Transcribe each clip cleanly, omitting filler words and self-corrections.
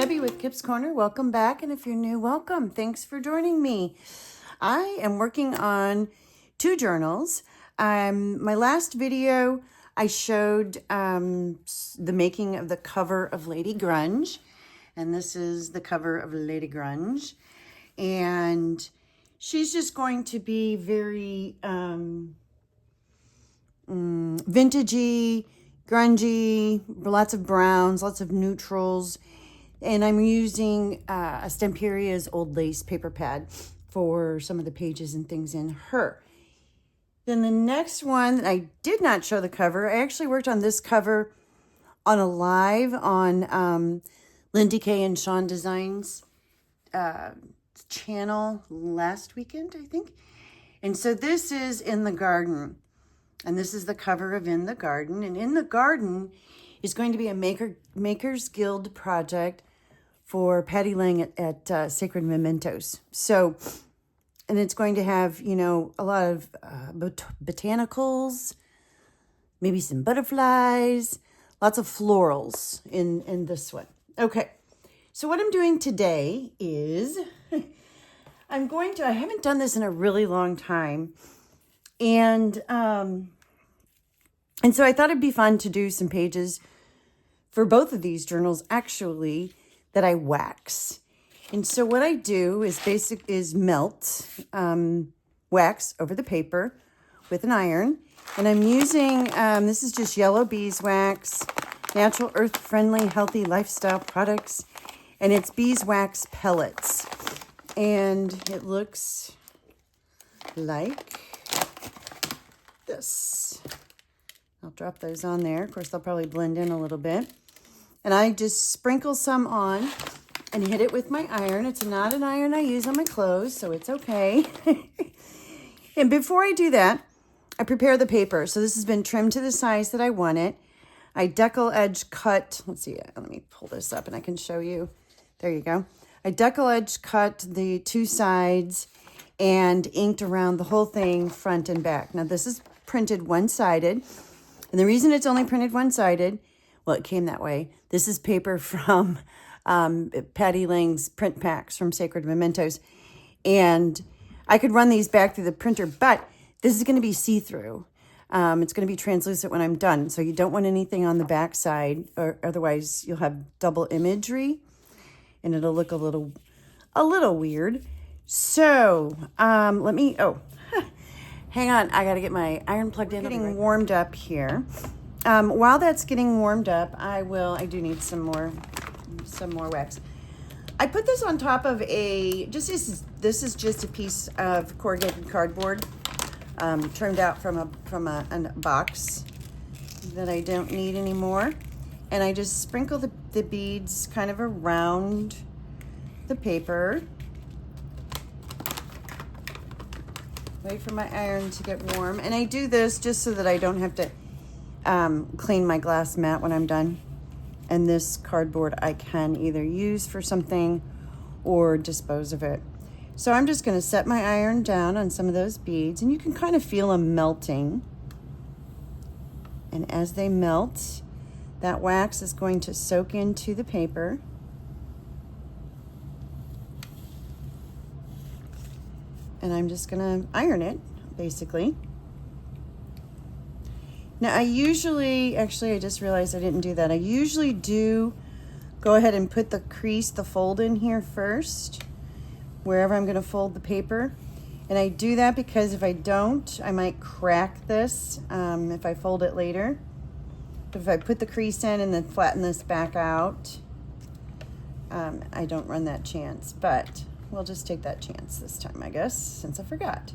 Debbie with Kip's Corner. Welcome back, and if you're new, welcome. Thanks for joining me. I am working on 2 journals. My last video, I showed the making of the cover of Lady Grunge, and this is the cover of Lady Grunge, and she's just going to be very vintagey, grungy, lots of browns, lots of neutrals. And I'm using a Stamperia's Old Lace paper pad for some of the pages and things in her. Then the next one, I did not show the cover. I actually worked on this cover on a live on Lindy Kay and Sean Designs channel last weekend, I think. And so this is In the Garden. And this is the cover of In the Garden. And In the Garden is going to be a Makers Guild project for Patty Lang at Sacred Mementos. So, and it's going to have, you know, a lot of botanicals, maybe some butterflies, lots of florals in this one. Okay, so what I'm doing today is I haven't done this in a really long time. And so I thought it'd be fun to do some pages for both of these journals, actually, that I wax. And so what I do is melt wax over the paper with an iron. And I'm using, this is just yellow beeswax, natural, earth-friendly, healthy lifestyle products. And it's beeswax pellets. And it looks like this. I'll drop those on there. Of course, they'll probably blend in a little bit. And I just sprinkle some on and hit it with my iron. It's not an iron I use on my clothes, so it's okay. And before I do that, I prepare the paper. So this has been trimmed to the size that I want it. I decal edge cut, let's see, let me pull this up and I can show you. There you go. I decal edge cut the 2 sides and inked around the whole thing front and back. Now this is printed one-sided. And the reason it's only printed one-sided, well, it came that way. This is paper from Patty Lang's print packs from Sacred Mementos. And I could run these back through the printer, but this is going to be see-through. It's going to be translucent when I'm done. So you don't want anything on the back side, or otherwise you'll have double imagery and it'll look a little weird. So let me, hang on, I gotta get my iron plugged in. Getting warmed up here. While that's getting warmed up, I do need some more wax. I put this on top of this is just a piece of corrugated cardboard, trimmed out from a box that I don't need anymore. And I just sprinkle the beads kind of around the paper. Wait for my iron to get warm. And I do this just so that I don't have to clean my glass mat when I'm done. And this cardboard I can either use for something or dispose of it. So I'm just going to set my iron down on some of those beads, and you can kind of feel them melting. And as they melt, that wax is going to soak into the paper. And I'm just going to iron it, basically. Now, I just realized I didn't do that. I usually do go ahead and put the fold in here first, wherever I'm going to fold the paper. And I do that because if I don't, I might crack this if I fold it later. But if I put the crease in and then flatten this back out, I don't run that chance. But we'll just take that chance this time, I guess, since I forgot.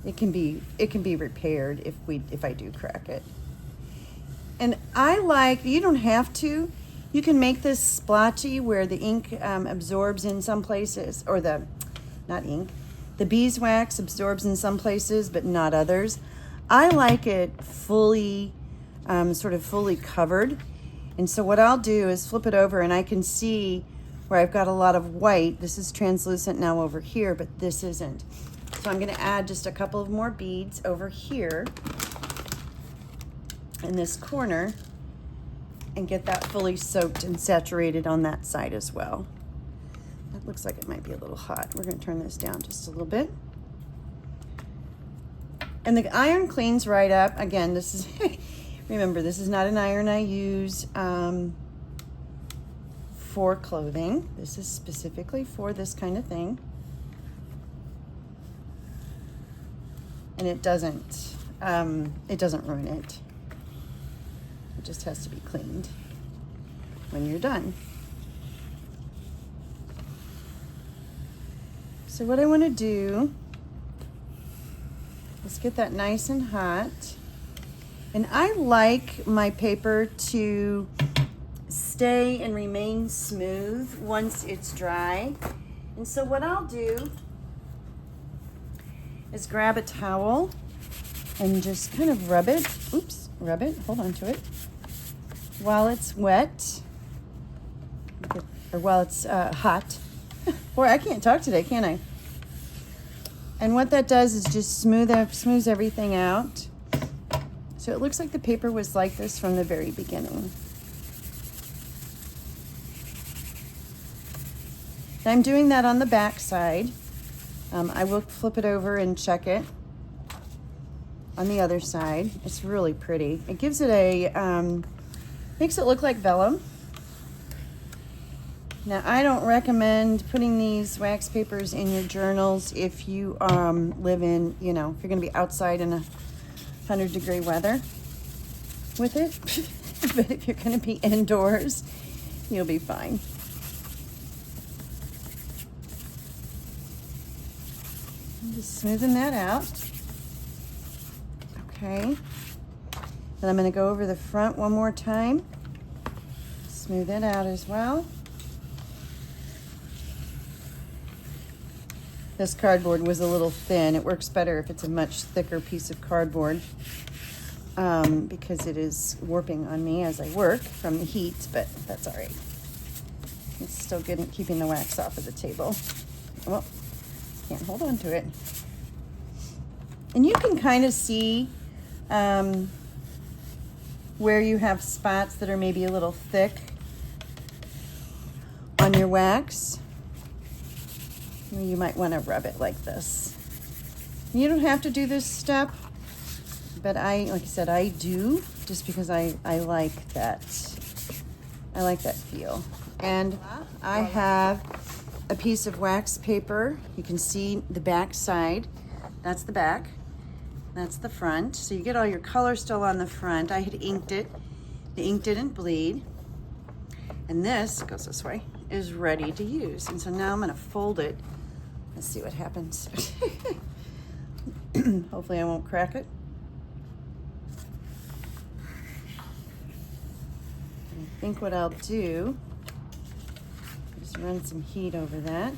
It can be repaired if I do crack it. And you don't have to. You can make this splotchy where the ink absorbs in some places, or the beeswax absorbs in some places, but not others. I like it fully, sort of fully covered. And so what I'll do is flip it over and I can see where I've got a lot of white. This is translucent now over here, but this isn't. So I'm going to add just a couple of more beads over here in this corner. and get that fully soaked and saturated on that side as well. That looks like it might be a little hot. We're going to turn this down just a little bit. And the iron cleans right up. Again, this is, remember, this is not an iron I use for clothing. This is specifically for this kind of thing. And it doesn't ruin it. It just has to be cleaned when you're done. So what I want to do is get that nice and hot. And I like my paper to stay and remain smooth once it's dry. And so what I'll do is grab a towel and just kind of rub it. Oops, rub it, hold on to it. While it's wet, or while it's hot. Boy, I can't talk today, can I? And what that does is just smooths everything out. So it looks like the paper was like this from the very beginning. And I'm doing that on the back side. I will flip it over and check it on the other side. It's really pretty. It gives it a, makes it look like vellum. Now, I don't recommend putting these wax papers in your journals if you live in, if you're going to be outside in 100-degree weather with it. But if you're going to be indoors, you'll be fine. I'm just smoothing that out. Okay. Then I'm going to go over the front one more time. Smooth it out as well. This cardboard was a little thin. It works better if it's a much thicker piece of cardboard because it is warping on me as I work from the heat, but that's all right. It's still good at keeping the wax off of the table. Well, can't hold on to it. And you can kind of see where you have spots that are maybe a little thick on your wax. You might want to rub it like this. You don't have to do this step, but like I said, I do just because I like that. I like that feel. And I have a piece of wax paper. You can see the back side. That's the back. That's the front. So you get all your color still on the front. I had inked it. The ink didn't bleed. And this goes this way, is ready to use. And so now I'm going to fold it. Let's see what happens. Hopefully I won't crack it. I think what I'll do is run some heat over that.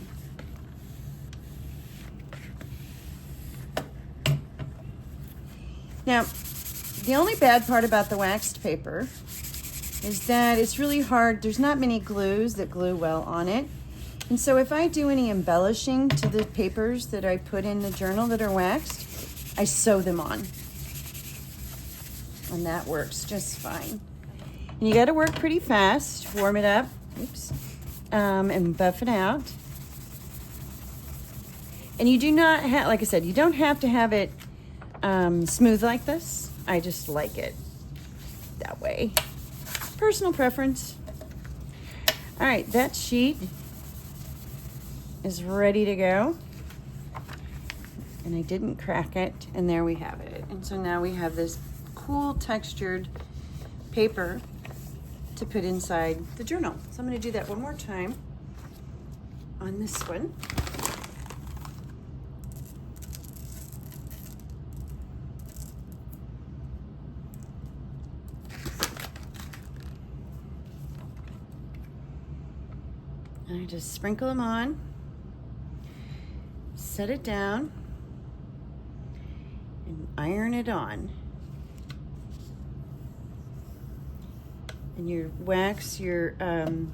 Now, the only bad part about the waxed paper is that it's really hard. There's not many glues that glue well on it. And so if I do any embellishing to the papers that I put in the journal that are waxed, I sew them on. And that works just fine. And you got to work pretty fast, warm it up, oops, and buff it out. And you do not have, like I said, you don't have to have it smooth like this. I just like it that way. Personal preference. All right, that sheet is ready to go. And I didn't crack it, and there we have it. And so now we have this cool textured paper to put inside the journal. So I'm going to do that one more time on this one. And I just sprinkle them on, set it down, and iron it on. And your wax, when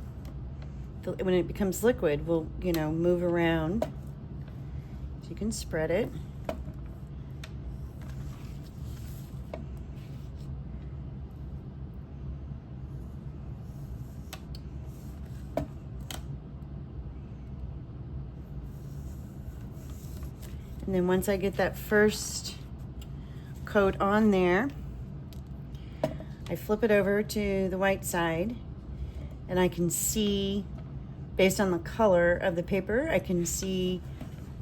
it becomes liquid, will, move around. So you can spread it. And then once I get that first coat on there, I flip it over to the white side, and I can see, based on the color of the paper, I can see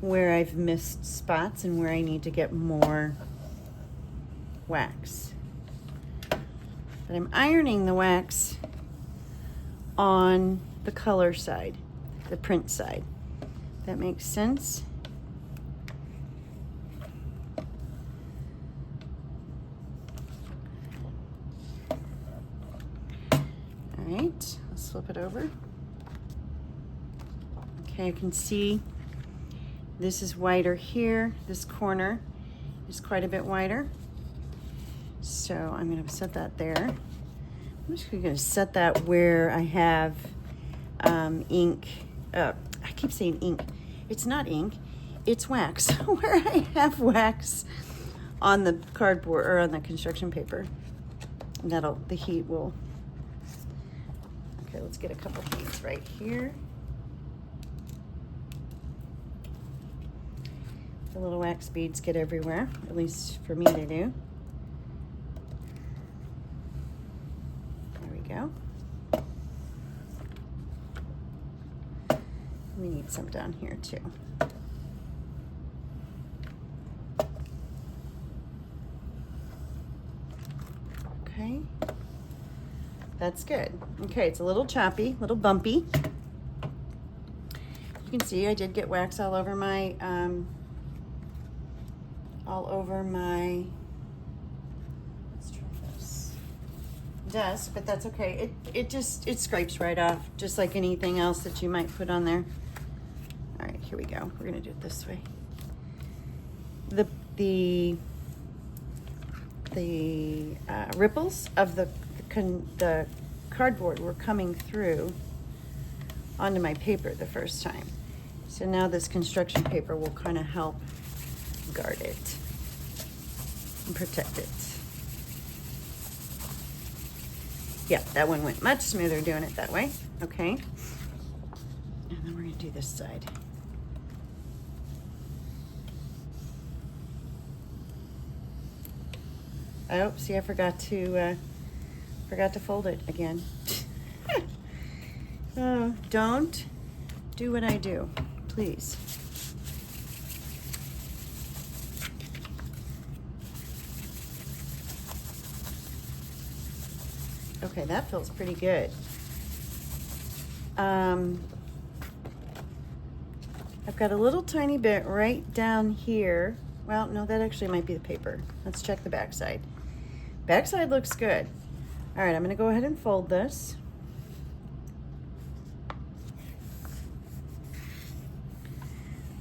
where I've missed spots and where I need to get more wax. But I'm ironing the wax on the color side, the print side. That makes sense? All right, let's flip it over. Okay, I can see this is whiter here. This corner is quite a bit whiter. So I'm going to set that there. I'm just going to set that where I have ink. I keep saying ink. It's not ink. It's wax. Where I have wax on the cardboard or on the construction paper. And the heat will. Okay, let's get a couple heats right here. The little wax beads get everywhere, at least for me they do. There we go. We need some down here too. Okay, that's good. Okay, it's a little choppy, a little bumpy. You can see I did get wax all over my let's try this, desk, but that's okay. It scrapes right off, just like anything else that you might put on there. All right, here we go. We're gonna do it this way. The ripples of the cardboard were coming through onto my paper the first time. So now this construction paper will kind of help guard it and protect it. Yeah, that one went much smoother doing it that way. Okay. And then we're going to do this side. Oh, see, I forgot to fold it again. Oh, don't do what I do, please. Okay, that feels pretty good. I've got a little tiny bit right down here. Well, no, that actually might be the paper. Let's check the back side. Back side looks good. All right, I'm gonna go ahead and fold this.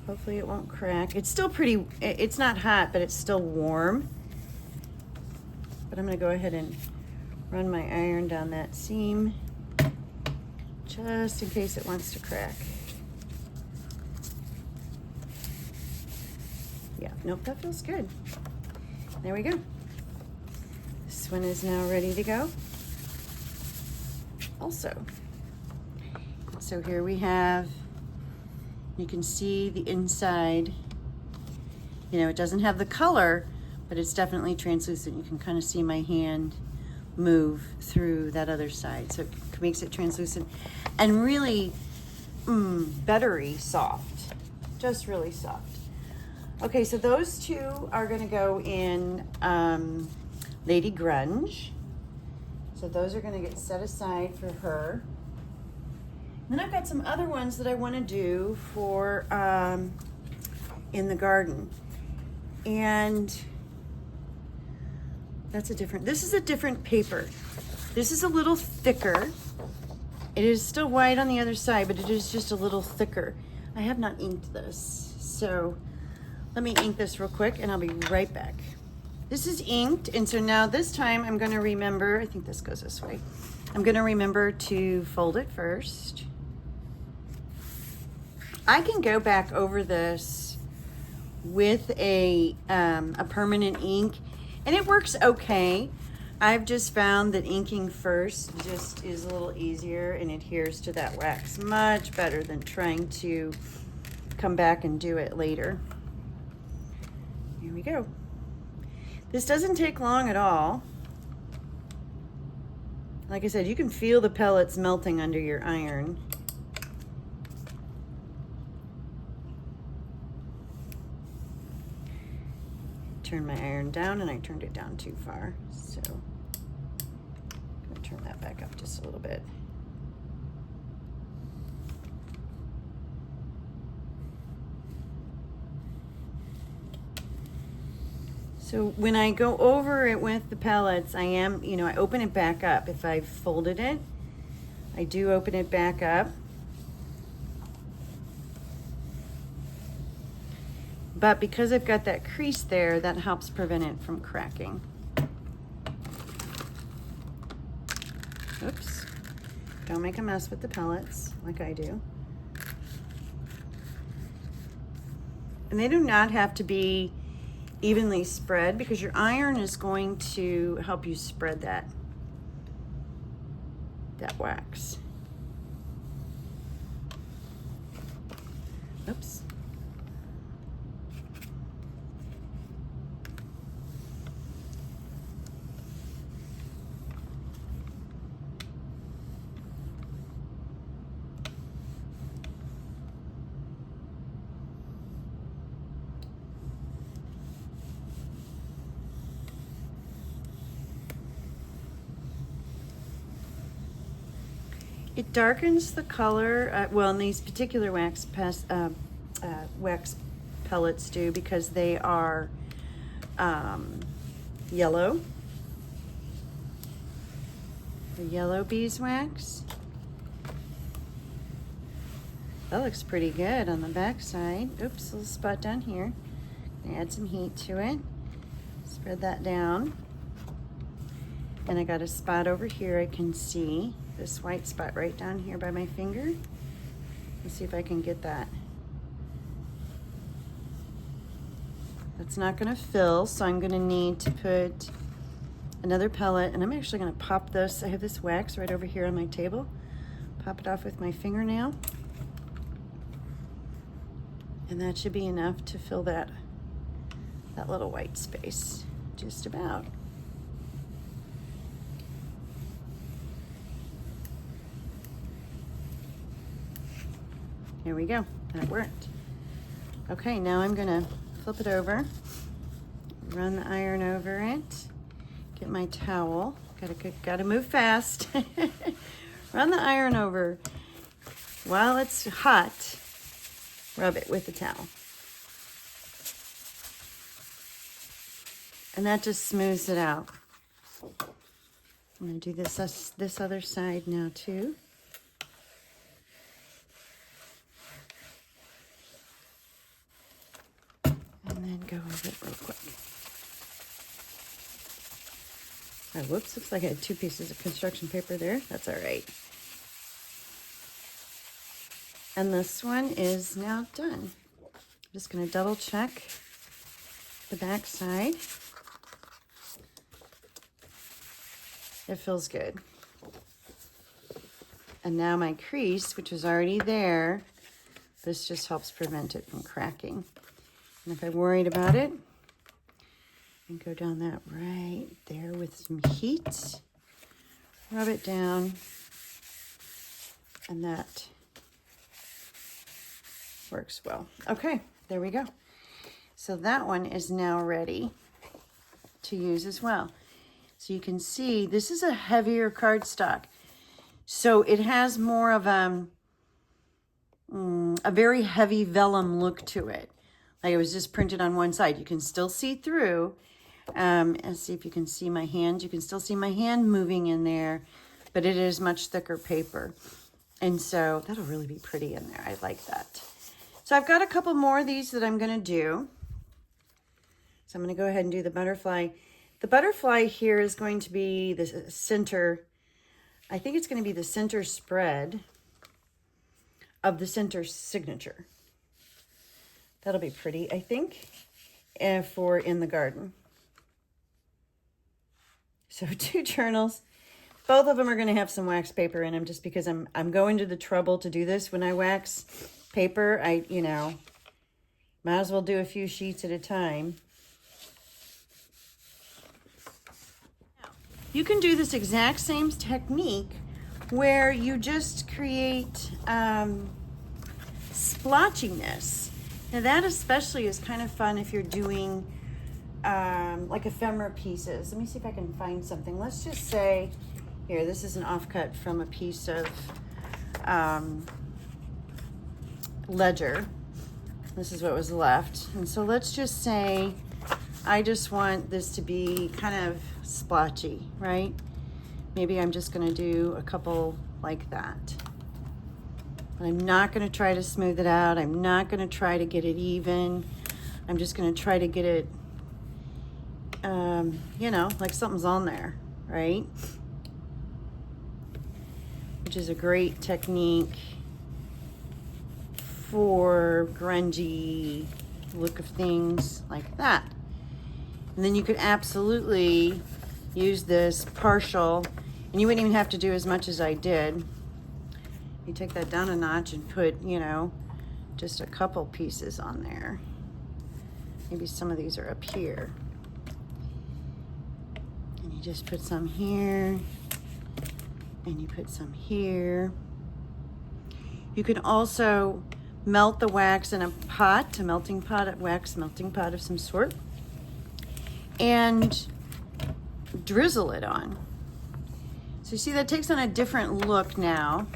Hopefully it won't crack. It's still pretty, it's not hot, but it's still warm. But I'm gonna go ahead and run my iron down that seam just in case it wants to crack. Yeah, nope, that feels good. There we go. This one is now ready to go. Also, so here we have, you can see the inside. You know, it doesn't have the color, but it's definitely translucent. You can kind of see my hand move through that other side. So it makes it translucent and really buttery soft, just really soft. Okay, so those two are gonna go in Lady Grunge. So those are gonna get set aside for her. Then I've got some other ones that I wanna do for in the garden. And this is a different paper. This is a little thicker. It is still white on the other side, but it is just a little thicker. I have not inked this, so let me ink this real quick and I'll be right back. This is inked, and so now this time I'm gonna remember, I think this goes this way. I'm gonna remember to fold it first. I can go back over this with a permanent ink, and it works okay. I've just found that inking first just is a little easier and adheres to that wax much better than trying to come back and do it later. There we go. This doesn't take long at all. Like I said, you can feel the pellets melting under your iron. Turn my iron down, and I turned it down too far. So I'm gonna turn that back up just a little bit. So when I go over it with the pellets, I open it back up. If I've folded it, I do open it back up. But because I've got that crease there, that helps prevent it from cracking. Oops. Don't make a mess with the pellets like I do. And they do not have to be evenly spread because your iron is going to help you spread that wax. Oops. It darkens the color, well, in these particular wax pellets do, because they are yellow. The yellow beeswax. That looks pretty good on the back side. Oops, a little spot down here. Add some heat to it. Spread that down. And I got a spot over here I can see. This white spot right down here by my finger. Let's see if I can get that. That's not gonna fill, so I'm gonna need to put another pellet, and I'm actually gonna pop this. I have this wax right over here on my table. Pop it off with my fingernail. And that should be enough to fill that little white space, just about. Here we go, that worked. Okay, now I'm gonna flip it over, run the iron over it, get my towel, gotta move fast. Run the iron over. While it's hot, rub it with the towel. And that just smooths it out. I'm gonna do this other side now too. Go over it real quick. Oh, whoops, looks like I had 2 pieces of construction paper there. That's all right. And this one is now done. I'm just going to double check the back side. It feels good. And now my crease, which was already there, this just helps prevent it from cracking. And if I'm worried about it, I can go down that right there with some heat, rub it down, and that works well. Okay, there we go. So that one is now ready to use as well. So you can see this is a heavier cardstock. So it has more of a very heavy vellum look to it. Like it was just printed on one side. You can still see through. Let's see if you can see my hand. You can still see my hand moving in there, but it is much thicker paper. And so that'll really be pretty in there. I like that. So I've got a couple more of these that I'm gonna do. So I'm gonna go ahead and do the butterfly. The butterfly here is going to be the center. I think it's gonna be the center spread of the center signature. That'll be pretty, I think, for in the garden. So 2 journals. Both of them are going to have some wax paper in them just because I'm going to the trouble to do this. When I wax paper, might as well do a few sheets at a time. you can do this exact same technique where you just create splotchiness. Now that especially is kind of fun if you're doing like ephemera pieces. Let me see if I can find something. Let's just say, here, this is an offcut from a piece of ledger. This is what was left. And so let's just say I just want this to be kind of splotchy, right? Maybe I'm just gonna do a couple like that. But I'm not gonna try to smooth it out. I'm not gonna try to get it even. I'm just gonna try to get it, you know, like something's on there, right? Which is a great technique for grungy look of things like that. And then you could absolutely use this partial, and you wouldn't even have to do as much as I did. You take that down a notch and put, you know, just a couple pieces on there. Maybe some of these are up here. And you just put some here, and you put some here. You can also melt the wax in a pot, a melting pot, a wax melting pot of some sort, and drizzle it on. So you see that takes on a different look now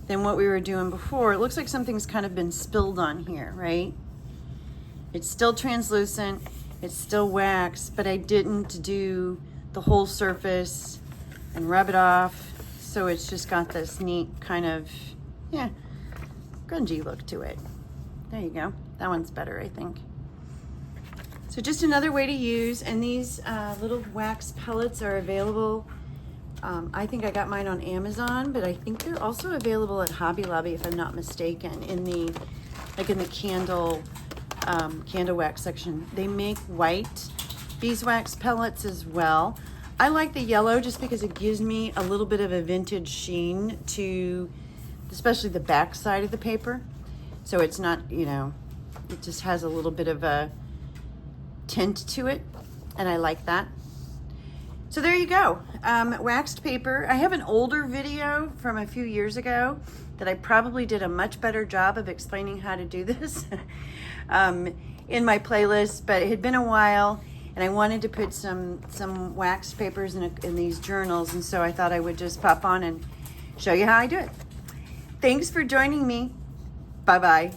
than what we were doing before. It looks like something's kind of been spilled on here, right? It's still translucent, it's still wax, but I didn't do the whole surface and rub it off. So it's just got this neat kind of, yeah, grungy look to it. There you go. That one's better, I think. So just another way to use, and these little wax pellets are available. I think I got mine on Amazon, but I think they're also available at Hobby Lobby, if I'm not mistaken, in the candle wax section. They make white beeswax pellets as well. I like the yellow just because it gives me a little bit of a vintage sheen to, especially the back side of the paper. So it's not, you know, it just has a little bit of a tint to it, and I like that. So there you go, waxed paper. I have an older video from a few years ago that I probably did a much better job of explaining how to do this in my playlist, but it had been a while, and I wanted to put some waxed papers in these journals, and so I thought I would just pop on and show you how I do it. Thanks for joining me. Bye-bye.